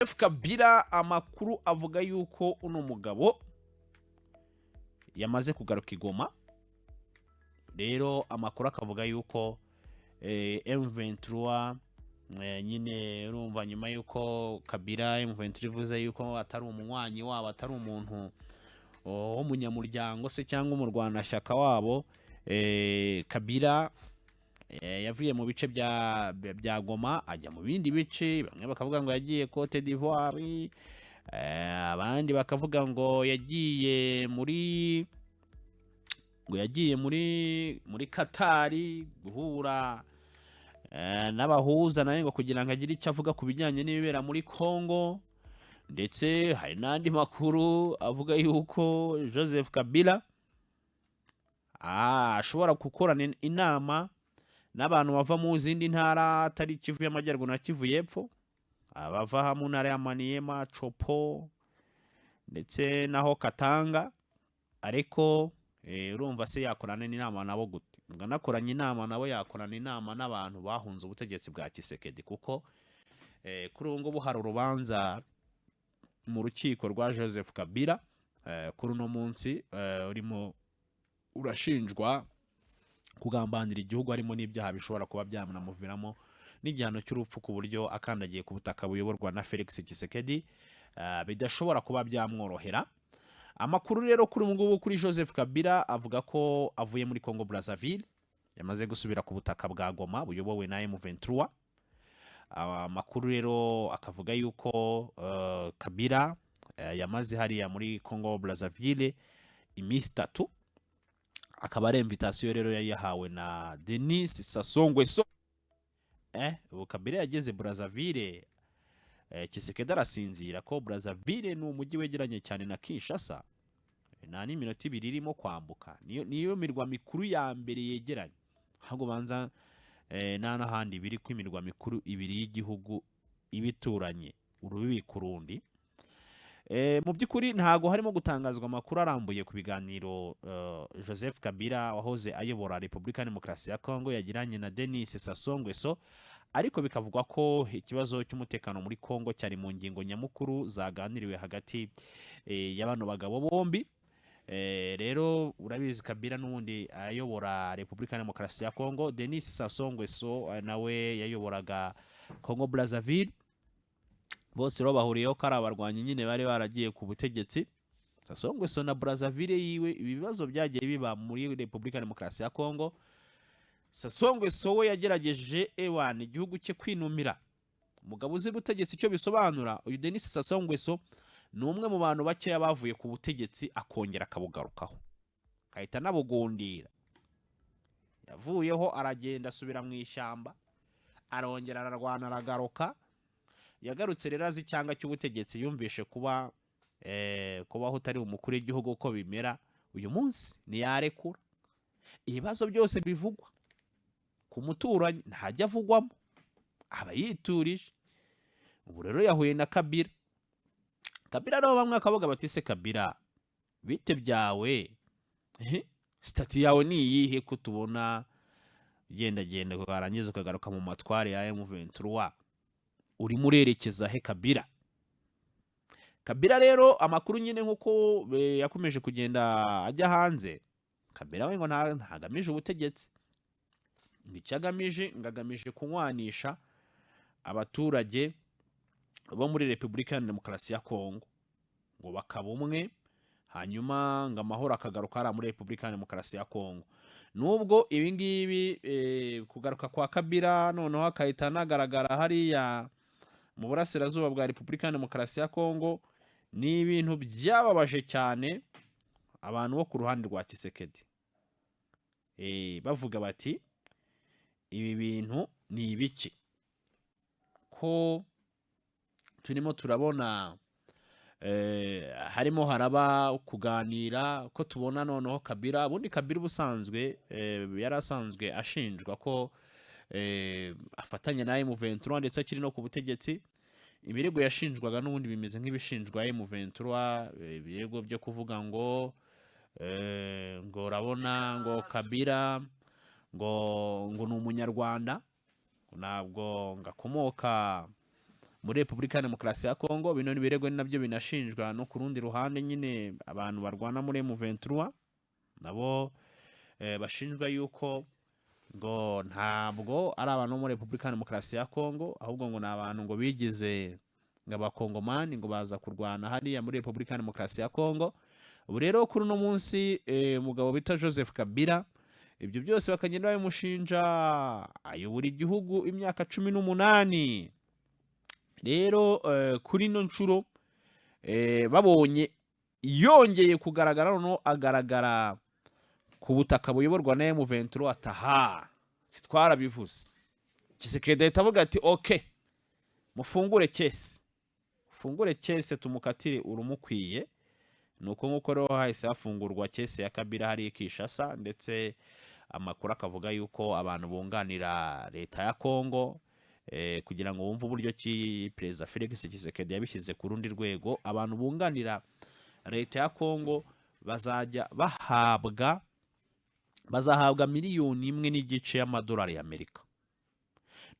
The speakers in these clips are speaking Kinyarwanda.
Joseph Kabila amakuru avuga yuko uno mugabo yamaze kugaruka i Goma. Rero amakuru akavuga yuko M23 nyine urumva nyuma yuko Kabila M23 ivuze yuko atari umunywanyi wabo, atari umuntu w'umunyamuryango se cyangwa umurwanashyaka wabo, Kabila yavuye mu bice bya Goma ajya mu bindi bice. Bamwe bakavuga ngo yagiye Cote d'Ivoire, abandi bakavuga ngo yagiye muri Katari guhura n'abahuza nawe ngo kugira ngo agire icyo avuga ku bijyanye n'ibibera muri Congo. Ndetse hari n'andi makuru avuga yuko Joseph Kabila ashobora gukorana inama n'abantu bava mu zindi ntara atari Kivu y'Amajyaruguru na Kivu y'Epfo, abava mu ntara ya Maniema, Chopo ndetse naho Katanga. Ariko urumva se yakorana n'inama nabo gute? Nganakoranye inama nabo yakorana inama n'abantu bahunze ubutegetsi bwa Tshisekedi, kuko kuri ubu ngubu hari urubanza mu rukiko rwa Joseph Kabila kuri uno munsi urimo urashinjwa kugambanira igihugu, harimo n'ibyaha bishobora kuba byanamuviramo n'igihano cy'urupfu, ku buryo akandagiye ku butaka buyoborwa na Felix Tshisekedi bidashobora kuba byamworohera. Amakuru rero kuri ubu ngubu kuri Joseph Kabila avuga ko avuye muri Congo Brazzaville, yamaze gusubira ku butaka bwa Goma buyobowe na M23. Amakuru rero akavuga yuko Kabila yamaze hariya muri Congo Brazzaville iminsi 3. Akaba ari invitation rero yahawe na Denis Sassou Nguesso. Ubu Kabila yageze Brazzaville, Tshisekedi arasinzira ko Brazzaville ni umujyi wegeranye cyane na Kinshasa, nta n'iminota 2 irimo kwambuka. Niyo mirwa mikuru ya mbere yegeranye, ahubwo banza nta n'ahandi biri ku imirwa mikuru 2 y'igihugu ibituranye urubibi ku rundi. Mu by'ukuri ntago harimo gutangazwa amakuru arambuye ku biganiro Joseph Kabila wahoze ayobora Repubulika ya Demokarasi ya Congo yagiranye na Denis Sassou Nguesso, ariko bikavugwa ko ikibazo cy'umutekano muri Congo cyari mu ngingo nyamukuru zaganiriwe hagati y'abano bagabo bombi. Rero urabizi Kabila n'ubundi ayobora Repubulika ya Demokarasi ya Congo, Denis Sassou Nguesso nawe yayoboraga Congo Brazzaville. Bose rero bahuriyeho ko ari abarwanyi nyine bari baragiye ku butegetsi. Sassou Nguesso na Brazzaville yiwe ibibazo byagiye biba muri Repubulika ya Demokarasi ya Congo. Sassou Nguesso we yagerageje igihugu cye kwinumira. Umugabo uzi gutegetse icyo bisobanura, uyu Denis Sassou Nguesso ni umwe mu bantu bakeya bavuye ku butegetsi akongera akabugarukaho, kahita nabugundira. Yavuyeho aragenda asubira mu ishyamba, arongera ararwana aragaruka. Yagarutse rero azi cyanga cy'ubutegetsi, yumvishe kubaho utari umukuru w'igihugu uko bimera. Uyu munsi ntiyarekura. Ibibazo byose bivugwa ku muturanyi ntajya avugwamo, aba yiturije. Ubu rero yahuye na Kabila. Kabila rero bamwe akavuga bati se Kabila bite byawe, stati yawe ni iyihe ko tubona genda ukarangiza ukagaruka mu matware ya M23, uri murerekeza he Kabila? Kabila rero amakuru nyine nkuko yakomeje kugenda ajya hanze, Kabila we ngo ntagamije ubutegetsi, nicyagamije ngagamije kunywanisha abaturage bo muri Repubulika ya Demokarasi ya Congo ngo bakaba umwe, hanyuma ngo amahoro akagaruka ari muri Repubulika ya Demokarasi ya Congo. Nubwo ibi ngibi kugaruka kwa Kabila noneho akahita nagaragara hariya mu burasirazuba bwa Repubulika ya Demokarasi ya Congo, ni ibintu byababaje cyane abantu bo ku ruhande rwa Tshisekedi. Bavuga bati ibi bintu ni ibiki ko turimo turabona harimo haraba kuganira, ko tubona noneho Kabila. Ubundi Kabila ubusanzwe yarasanzwe ashinjwa ko afatanya na M23 ndetse akiri no ku butegetsi. Ibirego yashinjwaga n'ubundi bimeze nk'ibishinjwa M23, ibirego byo kuvuga ngo urabona ngo Kabila ngo ni umunyarwanda, ntabwo ngakomoka muri Repubulika ya Demokarasi ya Kongo. Bino birego nabyo binashinjwa no ku rundi ruhande nyine abantu barwana muri M23 nabo bashinjwa yuko ngo ntabwo ari abantu muri Repubulika ya Demokarasi ya Kongo, ahubwo ngo ni abantu ngo bigize ng'abakongomani ngo baza kurwana hariya muri Repubulika ya Demokarasi ya Kongo. Ubu rero kuri uno munsi umugabo bita Joseph Kabila ibyo byose bakagenda babimushinja, ayobora igihugu imyaka 18. Rero kuri no nshuro babonye yongeye kugaragara, no agaragara ku butaka buyoborwa na M23 ataha twarabivuze. Tshisekedi ahita ati okay, mufungure kese tumukatire urumukwiye. Nuko nkuko rero hahise hafungurwa kese ya Kabila hari Kinshasa, ndetse amakuru akavuga yuko abantu bunganira leta ya Kongo kugira ngo bumve uburyo ki Perezida Felix Tshisekedi yabishyize ku rundi rwego. Abantu bunganira leta ya Kongo bazahabwa miliyoni 1.5 y'amadolari y'Amerika.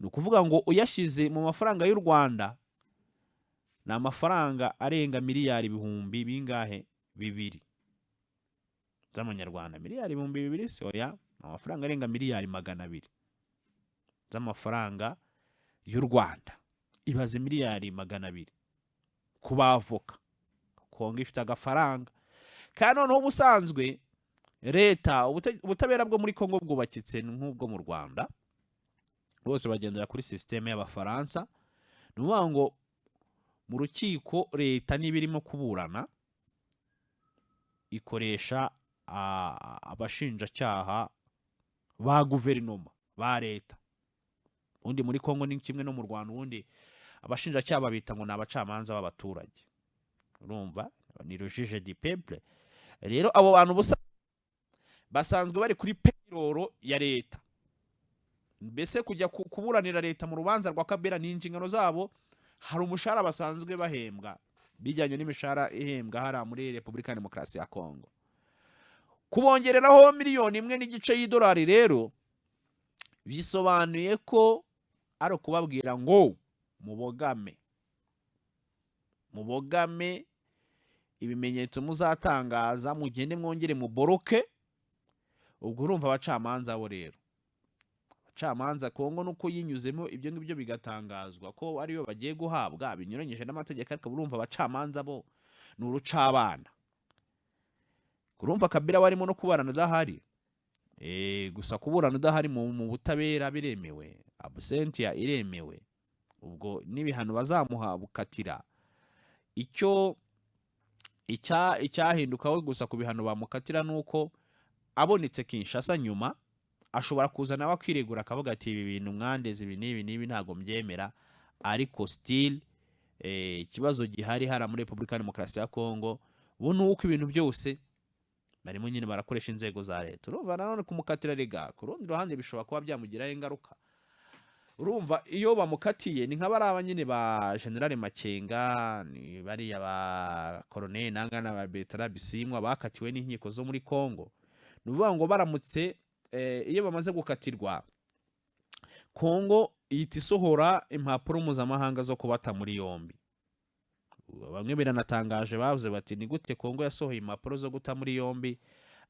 Ni ukuvuga ngo uyashyize mu mafaranga y'u Rwanda ni amafaranga arenga miliyari ibihumbi bingahe 2 z'amanyarwanda. Miliyari ibihumbi 2 se oya, amafaranga arenga miliyari 200 z'amafaranga y'u Rwanda. Ibaze miliyari 200 ku bavoka. Kongo ifite agafaranga. Kandi noneho ubusanzwe leta ubutabera bwo muri Kongo bwubakitse nk'ubwo mu Rwanda, bose bagendera kuri systeme y'Abafaransa. Ni ukuvuga ngo mu rukiko leta nibirimo kuburana ikoresha abashinjacyaha ba guverinoma ba leta. Undi muri Kongo ni kimwe no mu Rwanda, ubundi abashinjacyaha babita ngo n'abacamanza b'abaturage. Urumva ni le juge du peuple. Rero abo bantu basanzwe bari kuri payroll ya leta. Mbese kujya kuburanira leta mu rubanza rwa Kabila ni inshingano zabo. Hari umushahara basanzwe bahembwa bijyanye n'imishahara ihembwa hara muri Repubulika ya Demokarasi ya Kongo. Kubongereraho miliyoni 1.5 y'idolari rero bisobanuye ko ari kubabwira ngo mubogame ibimenyetso muzatangaza mugende mwongere muboroke. Ubwo urumva abacamanza bo rero, abacamanza Kongo nuko yinyuzemo ibyo ngibyo bigatangazwa ko ariyo bagiye guhabwa binyuranyije n'amategeko, ariko urumva abacamanza bo ni urucabana. Urumva Kabila warimo no kuburana udahari. Gusa kuburana udahari mu butabera biremewe, absentia iremewe. Ubwo n'ibihano bazamuha bukatira icyahindukaho gusa ku bihano bamukatira nuko abonetse Kinshasa nyuma ashobora kuzana wakwiregura akavuga ati ibi bintu mwandeze ibi nibi ntago mbyemera. Ariko still ikibazo gihari hara muri Repubulika ya Demokarasi ya Kongo bo nuko ibintu byose barimo nyine barakoresha inzego za leta. Urumva nanone kumukatira rega ku rundi ruhande bishobora kuba byamugiraho ingaruka. Urumva iyo bamukatiye ni nk'abaraba nyine ba General Makenga, ni bariya ba Colonel Nangana ba Bertrand Bisimwa bakatiwe n'inkiko zo muri Kongo. Nuvuga ngo baramutse iyo bamaze gukatirwa, Kongo ihita isohora impapuro mpuzamahanga zo kubata muri yombi. Bamwe biranatangaje bavuze bati ni gute Kongo yasohoye impapuro zo guta muri yombi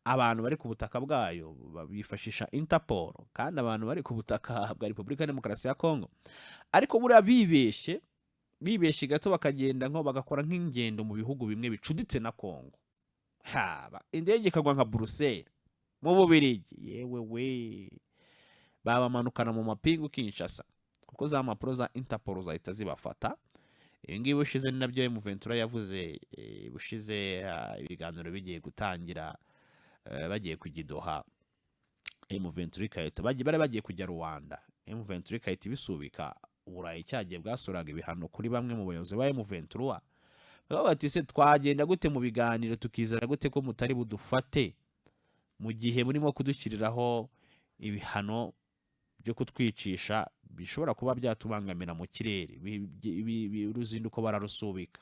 abantu bari ku butaka bwayo, bifashisha Interpol, kandi abantu bari ku butaka bwa Repubulika ya Demokarasi ya Kongo. Ariko buriya bibeshye gato bakagenda nko bagakora nk'ingendo mu bihugu bimwe bicuditse na Kongo. Indege ikagwa nka Bruxelles mu Bubiligi, yewe we babamanukana mu mapingu Kinshasa kuko za mpapuro za Interpol zahita zibafata. Ibingibi bushize ni nabyo M23 yavuze bushize ibiganiro bigiye gutangira, bagiye kugidoha. M23 kayita bari bagiye kujya Rwanda, M23 kayita bisubika Uburayi cyagiye bwasuraga ibihano kuri bamwe mu bayobozi ba M23. Bati se twagenda gute mu biganiro tukizera gute ko mutari budufate mu gihe murimo kudushyiriraho ibihano byo kutwicisha bishobora kuba byatubangamira mu kirere. Uruzinduko bararusubika.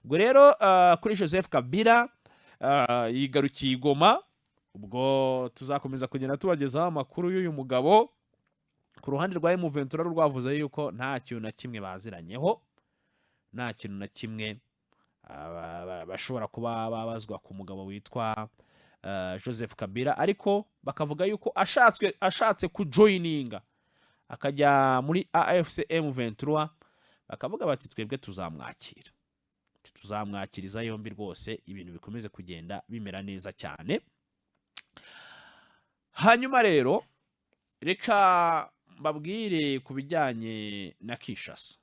Ubwo rero kuri Joseph Kabila yigarukiye Goma. Ubwo tuzakomeza kugenda tubagezaho amakuru y'uyu mugabo. Ku ruhande rwa M23 rwavuze yuko nta kintu na kimwe baziranyeho, nta kintu na kimwe bashobora kuba babazwa ku mugabo witwa Joseph Kabila, ariko bakavuga yuko ashatse kujoyininga akajya muri AFC M23, bakavuga bati twebwe tuzamwakiriza yombi rwose, ibintu bikomeze kugenda bimera neza cyane. Hanyuma rero reka mbabwire ku bijyanye na Kinshasa.